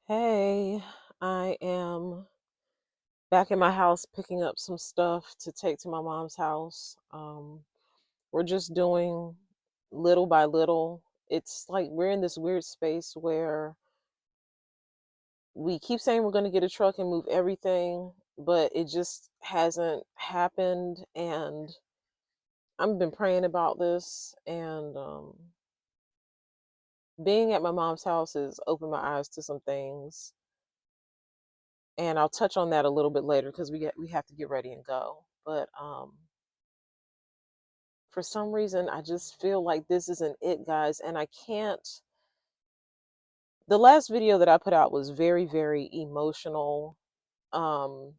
Hey, I am back in my house picking up some stuff to take to my mom's house. We're just doing little by little. It's like we're in this weird space where we keep saying we're going to get a truck and move everything, but it just hasn't happened. And I've been praying about this, and being at my mom's house has opened my eyes to some things. And I'll touch on that a little bit later because we have to get ready and go. But for some reason, I just feel like this isn't it, guys, and I can't. The last video that I put out was very, very emotional. Um,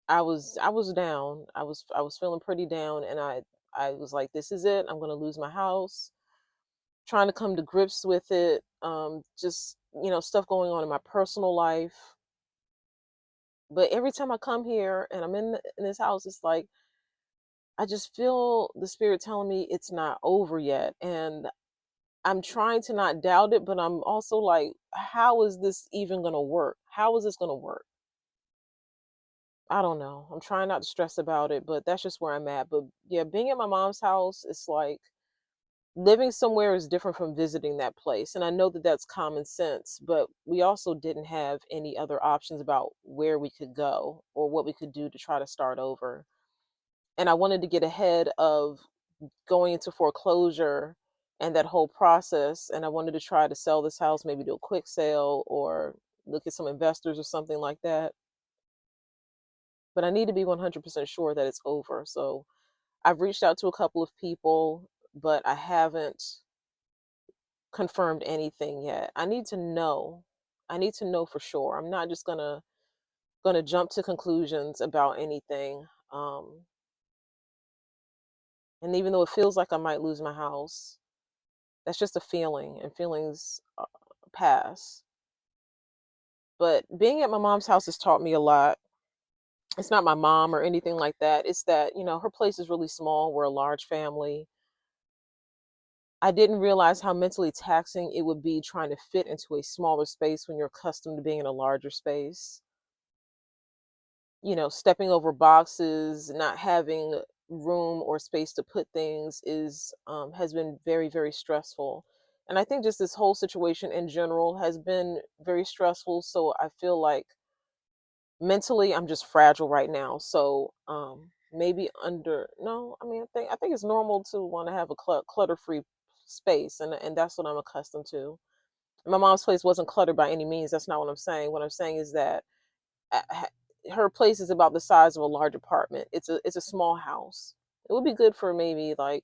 I was down. I was feeling pretty down, and I was like, this is it. I'm gonna lose my house. Trying to come to grips with it. Just stuff going on in my personal life. But every time I come here and I'm in this house, it's like I just feel the spirit telling me it's not over yet. And I'm trying to not doubt it, but I'm also like, how is this even going to work? How is this going to work? I don't know. I'm trying not to stress about it, but that's just where I'm at. But yeah, being at my mom's house, it's like living somewhere is different from visiting that place. And I know that that's common sense, but we also didn't have any other options about where we could go or what we could do to try to start over. And I wanted to get ahead of going into foreclosure and that whole process. And I wanted to try to sell this house, maybe do a quick sale or look at some investors or something like that. But I need to be 100% sure that it's over. So I've reached out to a couple of people, but I haven't confirmed anything yet. I need to know. I need to know for sure. I'm not just gonna jump to conclusions about anything. And even though it feels like I might lose my house, that's just a feeling, and feelings pass. But being at my mom's house has taught me a lot. It's not my mom or anything like that. It's that, her place is really small. We're a large family. I didn't realize how mentally taxing it would be trying to fit into a smaller space when you're accustomed to being in a larger space. Stepping over boxes, not having room or space to put things is has been very, very stressful. And I think just this whole situation in general has been very stressful. So I feel like mentally I'm just fragile right now. So maybe under no, I think it's normal to want to have a clutter free space, and that's what I'm accustomed to. My mom's place wasn't cluttered by any means. That's not what I'm saying. What I'm saying is that uh, ha- her place is about the size of a large apartment. It's a small house. It would be good for maybe like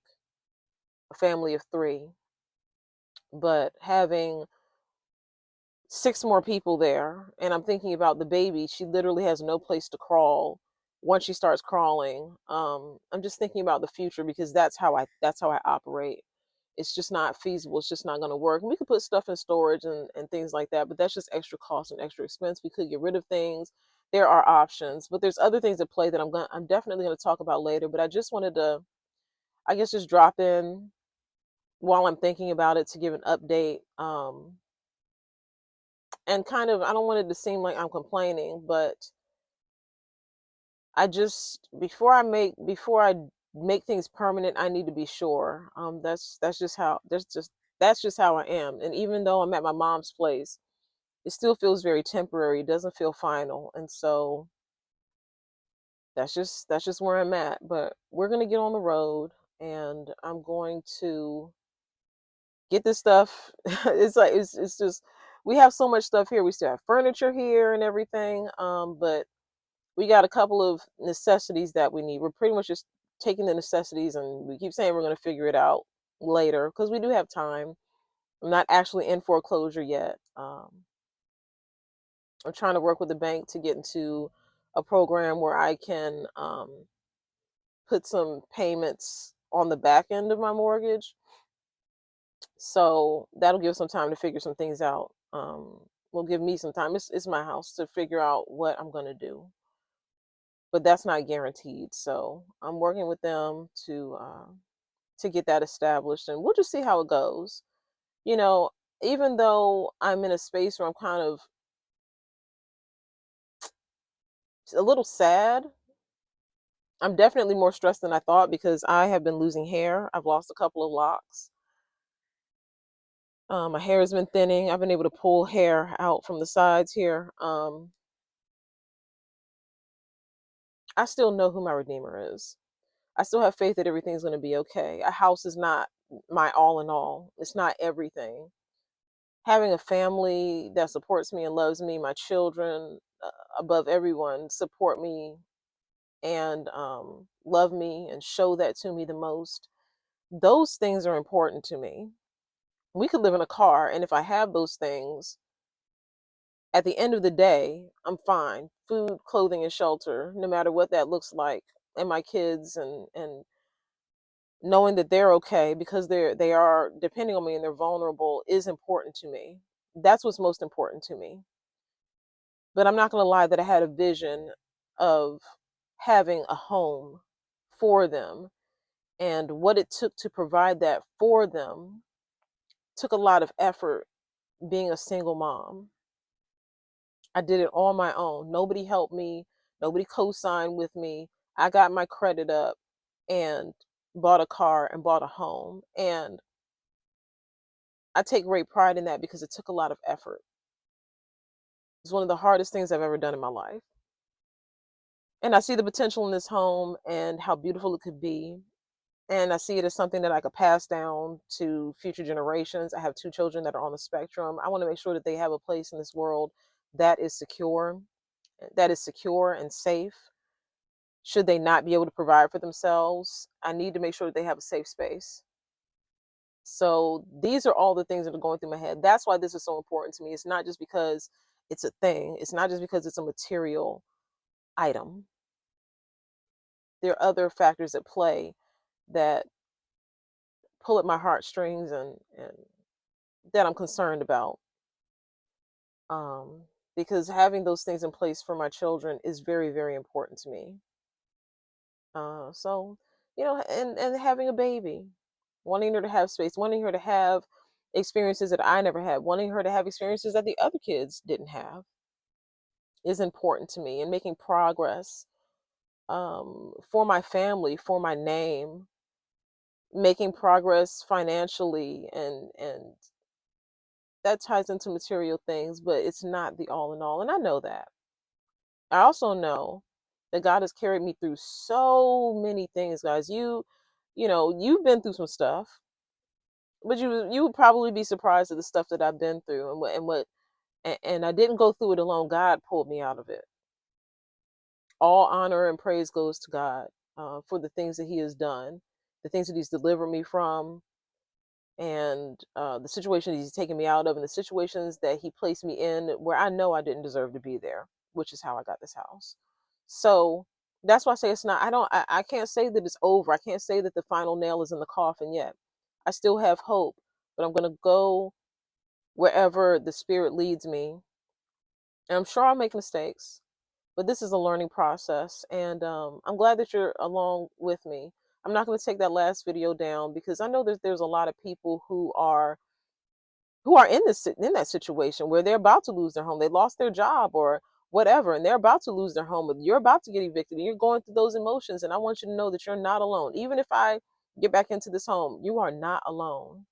a family of three, but having six more people there, and I'm thinking about the baby. She literally has no place to crawl once she starts crawling. I'm just thinking about the future because that's how I operate. It's just not feasible. It's just not going to work. We could put stuff in storage and things like that, but that's just extra cost and extra expense. We could get rid of things. There are options, but there's other things at play that I'm definitely going to talk about later. But I just wanted to, I guess, just drop in while I'm thinking about it to give an update. And kind of, I don't want it to seem like I'm complaining, but I just before I make things permanent, I need to be sure. That's just how I am. And even though I'm at my mom's place, it still feels very temporary. It doesn't feel final. And so that's just where I'm at. But we're gonna get on the road, and I'm going to get this stuff. It's just we have so much stuff here. We still have furniture here and everything. But we got a couple of necessities that we need. We're pretty much just taking the necessities, and we keep saying we're going to figure it out later because we do have time. I'm not actually in foreclosure yet. I'm trying to work with the bank to get into a program where I can put some payments on the back end of my mortgage. So that'll give some time to figure some things out. Will give me some time. It's my house to figure out what I'm going to do, but that's not guaranteed. So I'm working with them to get that established, and we'll just see how it goes. You know, even though I'm in a space where I'm kind of a little sad. I'm definitely more stressed than I thought because I have been losing hair. I've lost a couple of locks. My hair has been thinning. I've been able to pull hair out from the sides here. I still know who my Redeemer is. I still have faith that everything's going to be okay. A house is not my all in all, it's not everything. Having a family that supports me and loves me, my children above everyone, support me and love me and show that to me the most. Those things are important to me. We could live in a car, and if I have those things, at the end of the day, I'm fine. Food, clothing, and shelter, no matter what that looks like, and my kids, and knowing that they're okay because they are depending on me and they're vulnerable is important to me. That's what's most important to me. But I'm not going to lie that I had a vision of having a home for them, and what it took to provide that for them took a lot of effort. Being a single mom, I did it on my own. Nobody helped me, nobody co-signed with me. I got my credit up and bought a car and bought a home, and I take great pride in that because it took a lot of effort. It's one of the hardest things I've ever done in my life. And I see the potential in this home and how beautiful it could be. And I see it as something that I could pass down to future generations. I have two children that are on the spectrum. I want to make sure that they have a place in this world that is secure, and safe. Should they not be able to provide for themselves, I need to make sure that they have a safe space. So these are all the things that are going through my head. That's why this is so important to me. It's not just because it's a thing, it's not just because it's a material item. There are other factors at play that pull at my heartstrings, and that I'm concerned about. Um, because having those things in place for my children is very, very important to me. So, and having a baby, wanting her to have space, wanting her to have experiences that I never had, wanting her to have experiences that the other kids didn't have is important to me, and making progress for my family, for my name, making progress financially, and that ties into material things, but it's not the all in all, and I know that. I also know that God has carried me through so many things, guys. You've been through some stuff, but you would probably be surprised at the stuff that I've been through, and I didn't go through it alone. God pulled me out of it. All honor and praise goes to God for the things that He has done, the things that He's delivered me from, and the situations He's taken me out of, and the situations that He placed me in where I know I didn't deserve to be there, which is how I got this house. So that's why I say it's not. I can't say that it's over. I can't say that the final nail is in the coffin yet. I still have hope, but I'm gonna go wherever the Spirit leads me, and I'm sure I'll make mistakes, but this is a learning process, and I'm glad that you're along with me. I'm not going to take that last video down because I know that there's a lot of people who are in that situation where they're about to lose their home. They lost their job or whatever, and they're about to lose their home. You're about to get evicted, and you're going through those emotions. And I want you to know that you're not alone. Even if I get back into this home, you are not alone.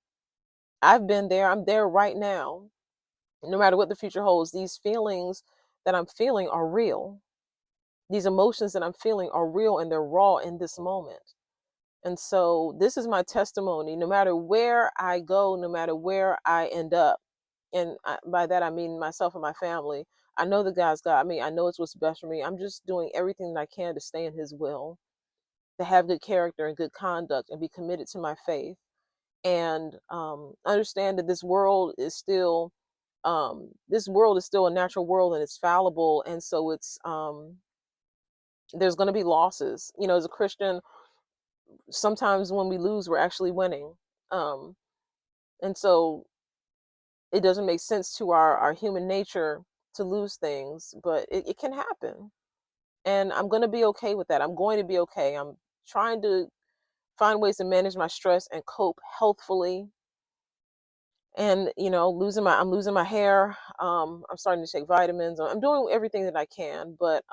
I've been there. I'm there right now. No matter what the future holds, these feelings that I'm feeling are real. These emotions that I'm feeling are real, and they're raw in this moment. And so this is my testimony. No matter where I go, no matter where I end up, and by that I mean myself and my family, I know that God's got me. I know it's what's best for me. I'm just doing everything that I can to stay in His will, to have good character and good conduct, and be committed to my faith, and understand that this world is still a natural world, and it's fallible, and so it's there's going to be losses. As a Christian, sometimes when we lose, we're actually winning. Um, and so it doesn't make sense to our human nature to lose things, but it can happen. And I'm going to be okay with that. I'm going to be okay. I'm trying to find ways to manage my stress and cope healthfully. And I'm losing my hair. I'm starting to take vitamins. I'm doing everything that I can, but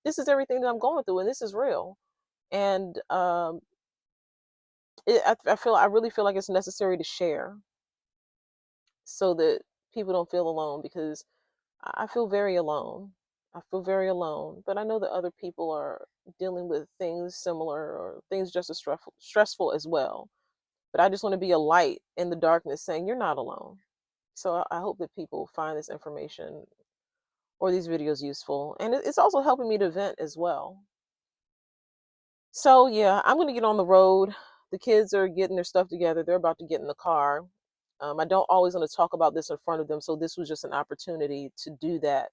this is everything that I'm going through, and this is real. And I really feel like it's necessary to share so that people don't feel alone, because I feel very alone. I feel very alone, but I know that other people are dealing with things similar or things just as stressful as well. But I just want to be a light in the darkness saying you're not alone. So I hope that people find this information or these videos useful. And it's also helping me to vent as well. So yeah, I'm going to get on the road. The kids are getting their stuff together. They're about to get in the car. I don't always want to talk about this in front of them. So this was just an opportunity to do that.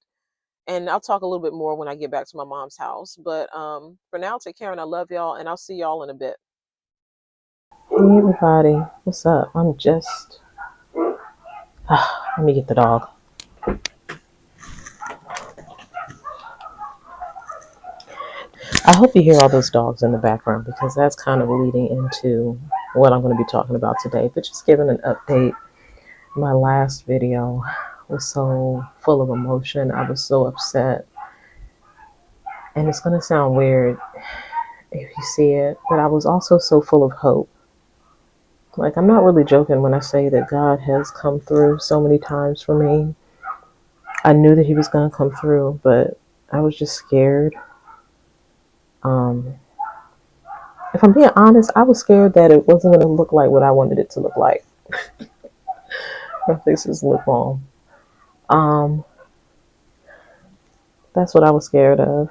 And I'll talk a little bit more when I get back to my mom's house. But for now, take care, and I love y'all, and I'll see y'all in a bit. Hey everybody, what's up? I'm just let me get the dog. I hope you hear all those dogs in the background, because that's kind of leading into what I'm going to be talking about today. But just giving an update. My last video was so full of emotion. I was so upset. And it's going to sound weird if you see it, but I was also so full of hope. Like, I'm not really joking when I say that God has come through so many times for me. I knew that he was going to come through, but I was just scared. If I'm being honest, I was scared that it wasn't going to look like what I wanted it to look like. My face is lip balm. That's what I was scared of.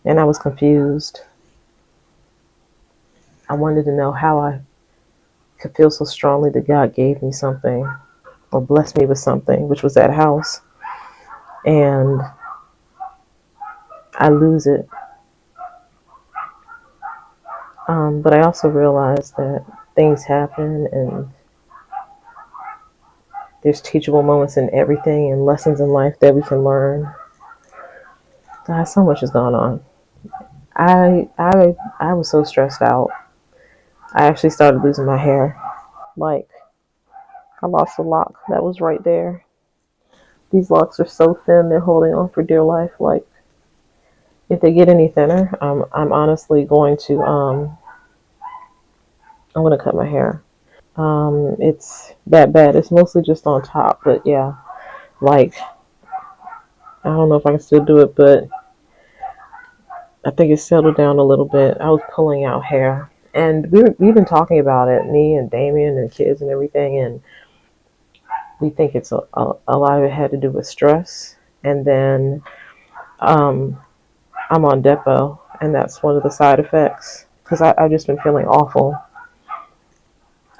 And I was confused. I wanted to know how I could feel so strongly that God gave me something or blessed me with something, which was that house, and I lose it. But I also realized that things happen, and there's teachable moments in everything and lessons in life that we can learn. God, so much is going on. I was so stressed out. I actually started losing my hair. Like, I lost a lock that was right there. These locks are so thin, they're holding on for dear life. Like, if they get any thinner, I'm honestly going to I'm gonna cut my hair. It's that bad. It's mostly just on top, but yeah, like, I don't know if I can still do it, but I think it's settled down a little bit. I was pulling out hair, and we've been talking about it, me and Damien and the kids and everything, and we think it's a lot of it had to do with stress. And then um, I'm on Depo, and that's one of the side effects, because I've just been feeling awful.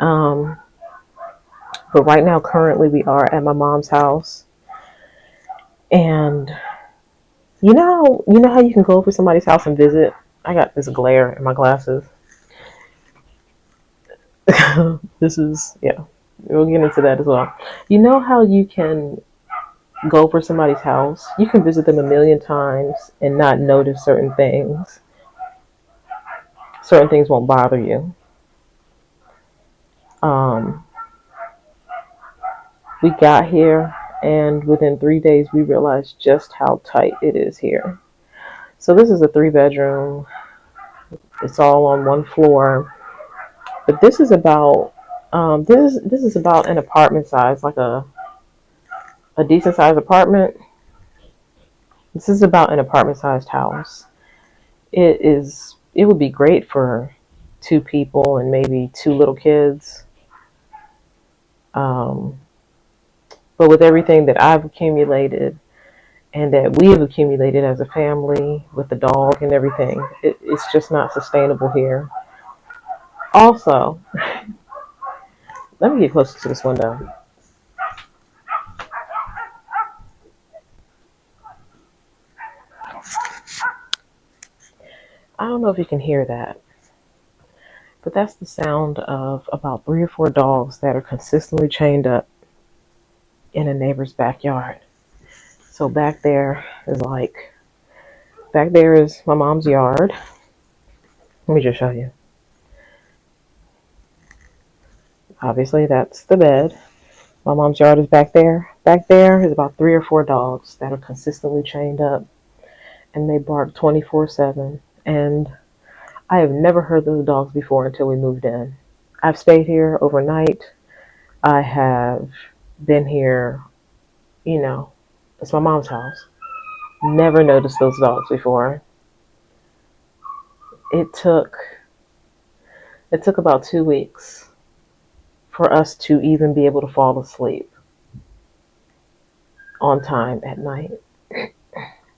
Um, but right now, currently, we are at my mom's house, and you know how you can go over somebody's house and visit. I got this glare in my glasses. This is, yeah, we'll get into that as well. You know how you can go over somebody's house, you can visit them a million times and not notice certain things. Certain things won't bother you. Um, we got here, and within 3 days, we realized just how tight it is here. So this is a 3 bedroom. It's all on one floor, but this is about this is about an apartment size, like a decent sized apartment. This is about an apartment sized house. It would be great for 2 people and maybe 2 little kids. Um, but with everything that I've accumulated and that we have accumulated as a family with the dog and everything, it's just not sustainable here. Also, let me get closer to this window. I don't know if you can hear that, but that's the sound of about 3 or 4 dogs that are consistently chained up in a neighbor's backyard. So back there is my mom's yard. Let me just show you. Obviously, that's the bed. My mom's yard is back there. Back there is about 3 or 4 dogs that are consistently chained up. and they bark 24/7. And I have never heard those dogs before until we moved in. I've stayed here overnight. I have been here, you know, it's my mom's house. Never noticed those dogs before. It took it took about 2 weeks for us to even be able to fall asleep on time at night.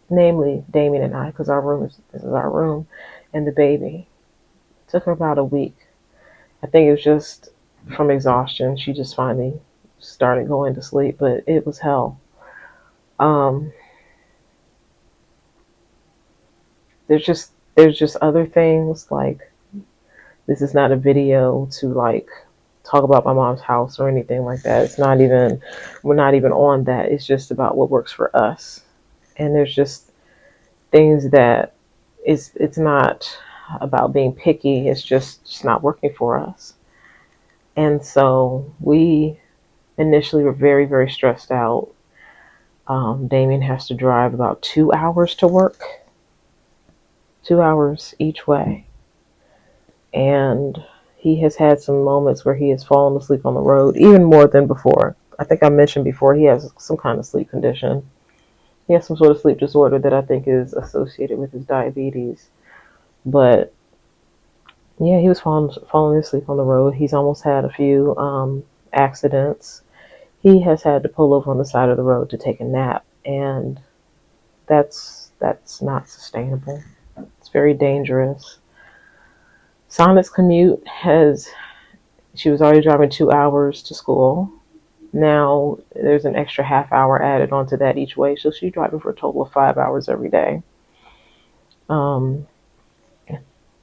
Namely, Damien and I, because this is our room, and the baby. It took her about a week. I think it was just from exhaustion. She just finally started going to sleep, but it was hell. Um, there's just other things like this is not a video to like talk about my mom's house or anything like that. It's not even we're not even on that. It's just about what works for us. And there's just things that it's not about being picky. It's just not working for us. And so we initially were very, very stressed out. Damien has to drive about 2 hours to work, 2 hours each way. And he has had some moments where he has fallen asleep on the road, even more than before. I think I mentioned before he has some kind of sleep condition. He has some sort of sleep disorder that I think is associated with his diabetes. But yeah, he was falling asleep on the road. He's almost had a few accidents. He has had to pull over on the side of the road to take a nap, and that's not sustainable. It's very dangerous. Sonic's commute she was already driving 2 hours to school. Now there's an extra half hour added onto that each way, so she's driving for a total of 5 hours every day. Um,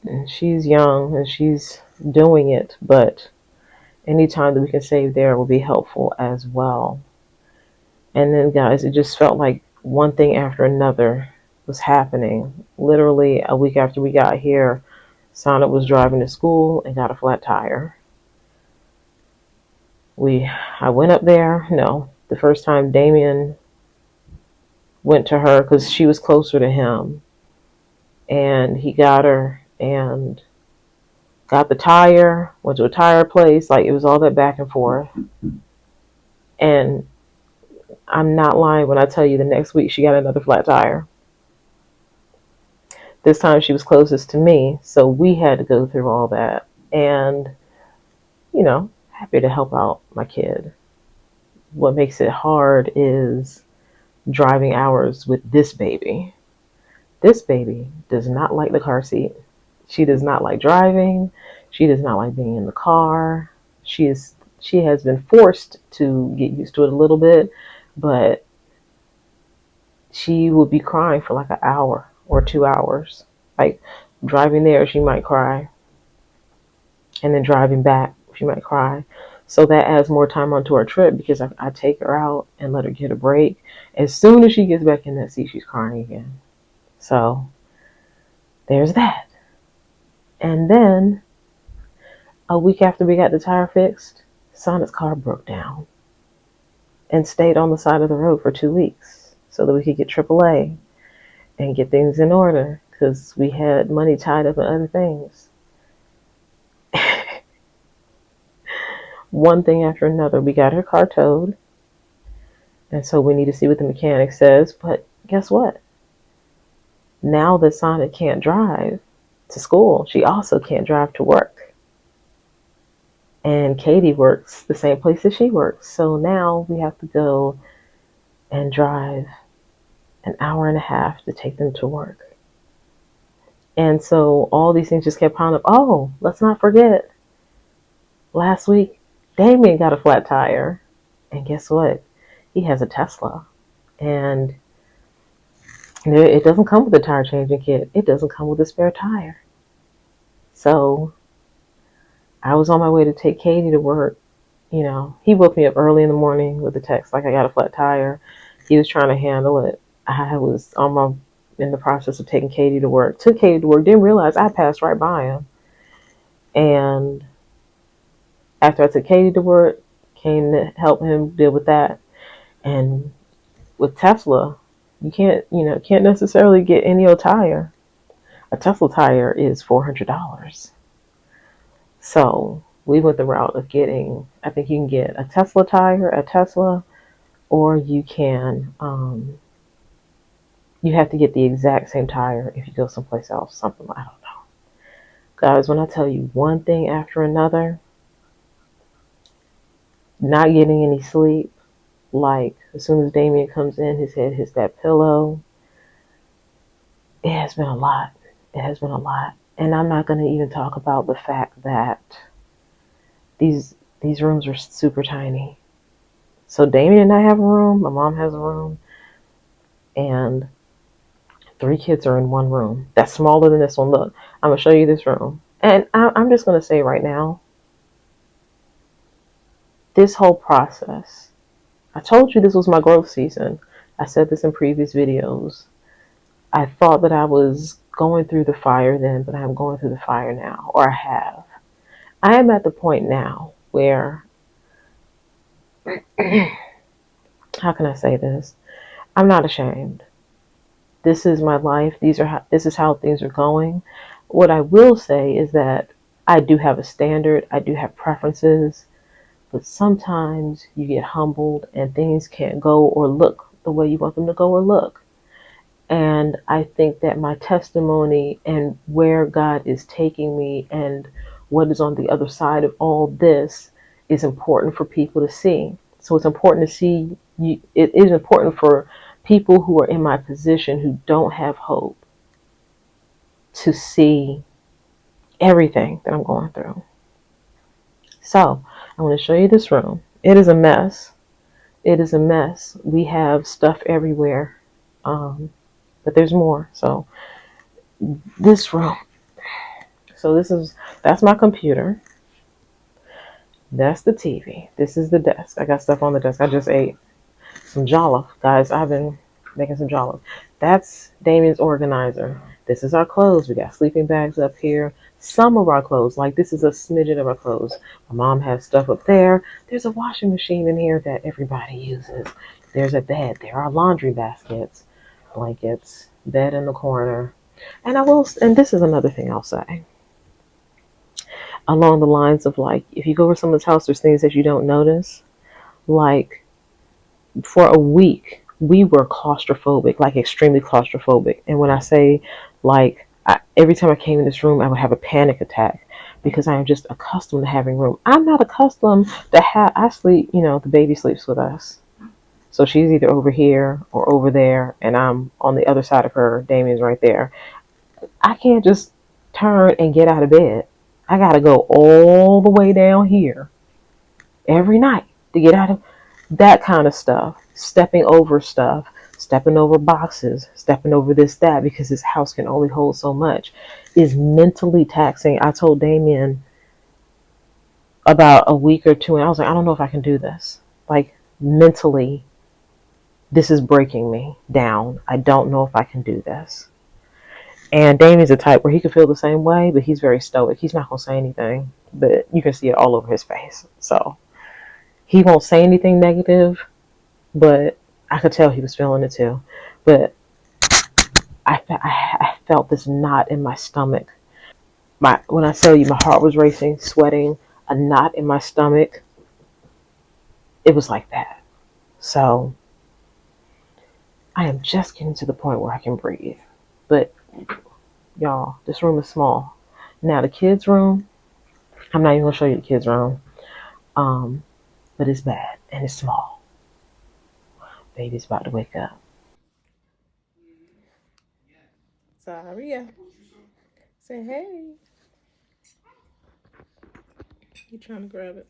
and she's young and she's doing it, but any time that we can save there will be helpful as well. And then, guys, it just felt like one thing after another was happening. Literally, a week after we got here, Sonic was driving to school and got a flat tire. I went up there. No, the first time Damien went to her because she was closer to him, and he got her and got the tire. Went to a tire place. Like, it was all that back and forth. And I'm not lying when I tell you the next week she got another flat tire. This time she was closest to me, so we had to go through all that. And, happy to help out my kid. What makes it hard is driving hours with this baby. This baby does not like the car seat. She does not like driving. She does not like being in the car. She has been forced to get used to it a little bit, but she would be crying for like an hour or 2 hours. Like, driving there, she might cry. And then driving back, she might cry. So that adds more time onto our trip because I take her out and let her get a break. As soon as she gets back in that seat, she's crying again. So there's that. And then a week after we got the tire fixed, Sonic's car broke down and stayed on the side of the road for 2 weeks so that we could get AAA and get things in order because we had money tied up in other things. One thing after another. We got her car towed, and so we need to see what the mechanic says. But guess what? Now that Sonic can't drive to school, she also can't drive to work. And Katie works the same place that she works. So now we have to go and drive an hour and a half to take them to work. And so all these things just kept piling up. Oh, let's not forget, last week, Damien got a flat tire. And guess what? He has a Tesla. And it doesn't come with a tire changing kit. It doesn't come with a spare tire. So I was on my way to take Katie to work. He woke me up early in the morning with a text like I got a flat tire. He was trying to handle it. I was in the process of taking Katie to work. Took Katie to work. Didn't realize I passed right by him. And after I took Katie to work, came to help him deal with that. And with Tesla, can't necessarily get any old tire. A Tesla tire is $400. So we went the route of getting, I think you can get a Tesla tire at Tesla, or you have to get the exact same tire if you go someplace else. Something, I don't know. Guys, when I tell you one thing after another, not getting any sleep, like as soon as Damien comes in, his head hits that pillow. It has been a lot. It has been a lot. And I'm not going to even talk about the fact that these rooms are super tiny. So Damien and I have a room, my mom has a room, and 3 kids are in one room. That's smaller than this one. Look, I'm going to show you this room. And I'm just going to say right now, this whole process, I told you this was my growth season. I said this in previous videos. I thought that I was going through the fire then, but I'm going through the fire now, or I have. I am at the point now where, how can I say this? I'm not ashamed. This is my life. This is how things are going. What I will say is that I do have a standard. I do have preferences, but sometimes you get humbled and things can't go or look the way you want them to go or look. And I think that my testimony and where God is taking me and what is on the other side of all this is important for people to see. So it's important to see, it is important for people who are in my position who don't have hope to see everything that I'm going through. So I'm going to show you this room. It is a mess. It is a mess. We have stuff everywhere, but there's more. So this room. So that's my computer. That's the TV. This is the desk. I got stuff on the desk. I just ate some jollof. Guys, I've been making some jollof. That's Damien's organizer. This is our clothes. We got sleeping bags up here. Some of our clothes, like this is a smidgen of our clothes. My mom has stuff up there. There's a washing machine in here that everybody uses. There's a bed. There are laundry baskets, blankets, bed in the corner. And this is another thing I'll say. Along the lines of, like, if you go over someone's house, there's things that you don't notice. Like, for a week, we were claustrophobic, like extremely claustrophobic. And when I say, like, every time I came in this room, I would have a panic attack because I am just accustomed to having room. I'm not accustomed to I sleep, the baby sleeps with us. So she's either over here or over there, and I'm on the other side of her. Damien's right there. I can't just turn and get out of bed. I got to go all the way down here every night to get out of that kind of stuff. Stepping over stuff, stepping over boxes, stepping over this, that, because this house can only hold so much is mentally taxing. I told Damien about a week or two, and I was like, I don't know if I can do this. Like, mentally, this is breaking me down. I don't know if I can do this. And Damien's a type where he could feel the same way, but he's very stoic. He's not going to say anything, but you can see it all over his face. So he won't say anything negative, but I could tell he was feeling it too. But I felt this knot in my stomach. When I tell you my heart was racing, sweating, a knot in my stomach, it was like that. So I am just getting to the point where I can breathe. But y'all, this room is small. Now the kids' room, I'm not even gonna show you the kids' room. But it's bad and it's small. Baby's about to wake up. Zaria, say hey. You trying to grab it?